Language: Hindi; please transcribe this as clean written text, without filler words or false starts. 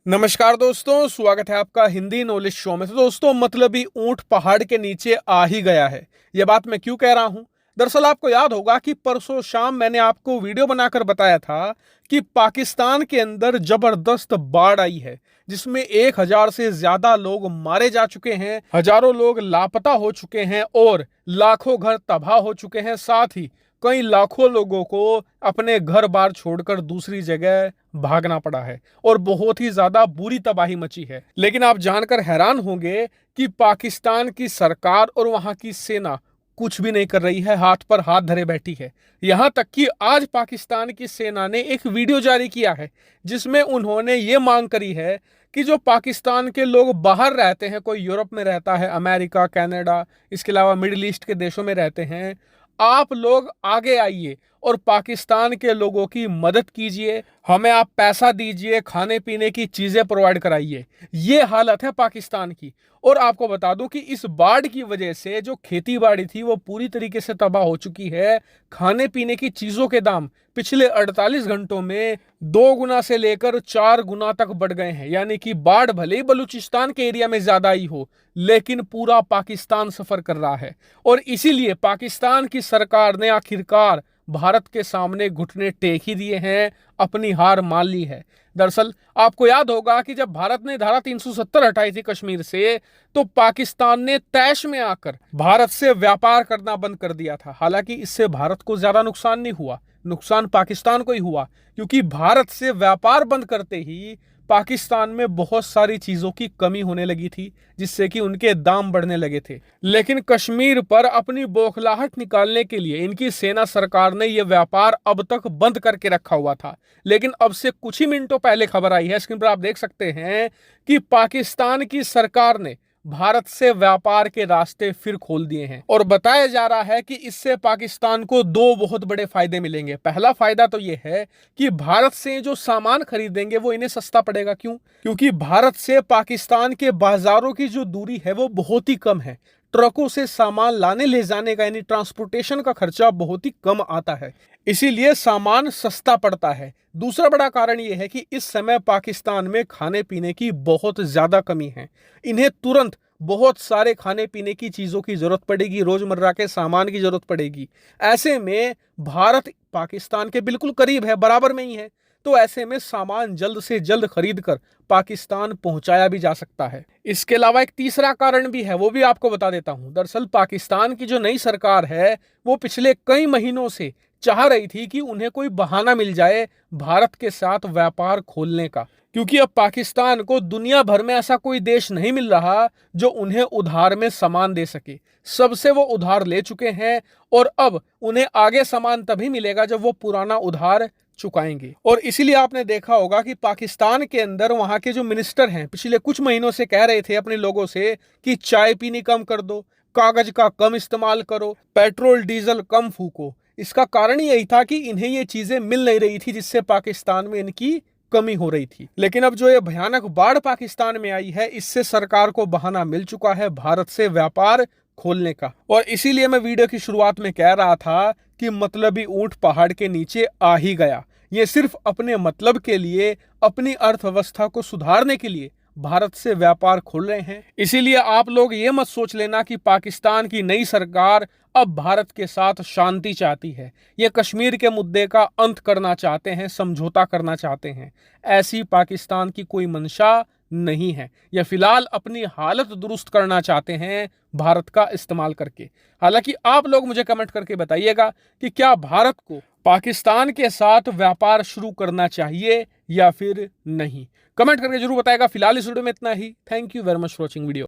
नमस्कार दोस्तों, स्वागत है आपका हिंदी नॉलेज शो में। तो दोस्तों, मतलबी ऊंट पहाड़ के नीचे आ ही गया है। यह बात मैं क्यों कह रहा हूं? दरअसल आपको याद होगा कि परसों शाम मैंने आपको वीडियो बनाकर बताया था कि पाकिस्तान के अंदर जबरदस्त बाढ़ आई है, जिसमें 1000 से ज्यादा लोग मारे जा चुके हैं, हजारों लोग लापता हो चुके हैं और लाखों घर तबाह हो चुके हैं। साथ ही कई लाखों लोगों को अपने घर बार छोड़कर दूसरी जगह भागना पड़ा है और बहुत ही ज्यादा बुरी तबाही मची है। लेकिन आप जानकर हैरान होंगे कि पाकिस्तान की सरकार और वहां की सेना कुछ भी नहीं कर रही है, हाथ पर हाथ धरे बैठी है। यहां तक कि आज पाकिस्तान की सेना ने एक वीडियो जारी किया है जिसमें उन्होंने ये मांग करी है कि जो पाकिस्तान के लोग बाहर रहते हैं, कोई यूरोप में रहता है, अमेरिका, कनाडा, इसके अलावा मिडिल ईस्ट के देशों में रहते हैं, आप लोग आगे आइए और पाकिस्तान के लोगों की मदद कीजिए, हमें आप पैसा दीजिए, खाने पीने की चीजें प्रोवाइड कराइए। ये हालत है पाकिस्तान की। और आपको बता दूं कि इस बाढ़ की वजह से जो खेती बाड़ी थी वो पूरी तरीके से तबाह हो चुकी है। खाने पीने की चीजों के दाम पिछले 48 घंटों में 2 गुना से लेकर 4 गुना तक बढ़ गए हैं। यानी कि बाढ़ भले ही बलूचिस्तान के एरिया में ज्यादा आई हो, लेकिन पूरा पाकिस्तान सफर कर रहा है। और इसीलिए पाकिस्तान की सरकार ने आखिरकार भारत के सामने घुटने टेक ही दिए हैं, अपनी हार मान ली है। दरअसल आपको याद होगा कि जब भारत ने धारा 370 हटाई थी कश्मीर से, तो पाकिस्तान ने तैश में आकर भारत से व्यापार करना बंद कर दिया था। हालांकि इससे भारत को ज्यादा नुकसान नहीं हुआ, नुकसान पाकिस्तान को ही हुआ, क्योंकि भारत से व्यापार बंद करते ही पाकिस्तान में बहुत सारी चीजों की कमी होने लगी थी, जिससे कि उनके दाम बढ़ने लगे थे। लेकिन कश्मीर पर अपनी बौखलाहट निकालने के लिए इनकी सेना सरकार ने यह व्यापार अब तक बंद करके रखा हुआ था। लेकिन अब से कुछ ही मिनटों पहले खबर आई है, स्क्रीन पर आप देख सकते हैं कि पाकिस्तान की सरकार ने भारत से व्यापार के रास्ते फिर खोल दिए हैं। और बताया जा रहा है कि इससे पाकिस्तान को 2 बहुत बड़े फायदे मिलेंगे। पहला फायदा तो यह है कि भारत से जो सामान खरीदेंगे वो इन्हें सस्ता पड़ेगा। क्यों? क्योंकि भारत से पाकिस्तान के बाजारों की जो दूरी है वो बहुत ही कम है। ट्रकों से सामान लाने ले जाने का यानी ट्रांसपोर्टेशन का खर्चा बहुत ही कम आता है, इसीलिए सामान सस्ता पड़ता है। दूसरा बड़ा कारण यह है कि इस समय पाकिस्तान में खाने पीने की बहुत ज्यादा कमी है। इन्हें तुरंत बहुत सारे खाने पीने की चीजों की जरूरत पड़ेगी, रोजमर्रा के सामान की जरूरत पड़ेगी। ऐसे में भारत पाकिस्तान के बिल्कुल करीब है, बराबर में ही है, तो ऐसे में सामान जल्द से जल्द खरीद कर पाकिस्तान पहुंचाया भी जा सकता है। इसके अलावा एक तीसरा कारण भी है, वो भी आपको बता देता हूं। दरअसल पाकिस्तान की जो नई सरकार है वो पिछले कई महीनों से चाह रही थी कि उन्हें कोई बहाना मिल जाए भारत के साथ व्यापार खोलने का, क्योंकि अब पाकिस्तान को दुनिया भर में ऐसा कोई देश नहीं मिल रहा जो उन्हें उधार में सामान दे सके। सबसे वो उधार ले चुके हैं और अब उन्हें आगे सामान तभी मिलेगा जब वो पुराना उधार चुकाएंगे। और इसीलिए आपने देखा होगा कि पाकिस्तान के अंदर वहां के जो मिनिस्टर हैं पिछले कुछ महीनों से कह रहे थे अपने लोगों से कि चाय पीनी कम कर दो, कागज का कम इस्तेमाल करो, पेट्रोल डीजल कम फूको। इसका कारण यही था कि इन्हें ये चीजें मिल नहीं रही थी, जिससे पाकिस्तान में इनकी कमी हो रही थी। लेकिन अब जो ये भयानक बाढ़ पाकिस्तान में आई है, इससे सरकार को बहाना मिल चुका है भारत से व्यापार खोलने का। और इसीलिए मैं वीडियो की शुरुआत में कह रहा था कि मतलबी ऊंट पहाड़ के नीचे आ ही गया। ये सिर्फ अपने मतलब के लिए, अपनी अर्थव्यवस्था को सुधारने के लिए भारत से व्यापार खोल रहे हैं। इसीलिए आप लोग ये मत सोच लेना कि पाकिस्तान की नई सरकार अब भारत के साथ शांति चाहती है, ये कश्मीर के मुद्दे का अंत करना चाहते हैं, समझौता करना चाहते हैं। ऐसी पाकिस्तान की कोई मंशा नहीं है। यह फिलहाल अपनी हालत दुरुस्त करना चाहते हैं भारत का इस्तेमाल करके। हालांकि आप लोग मुझे कमेंट करके बताइएगा कि क्या भारत को पाकिस्तान के साथ व्यापार शुरू करना चाहिए या फिर नहीं। कमेंट करके जरूर बताएगा। फिलहाल इस वीडियो में इतना ही। Thank you very much for watching video.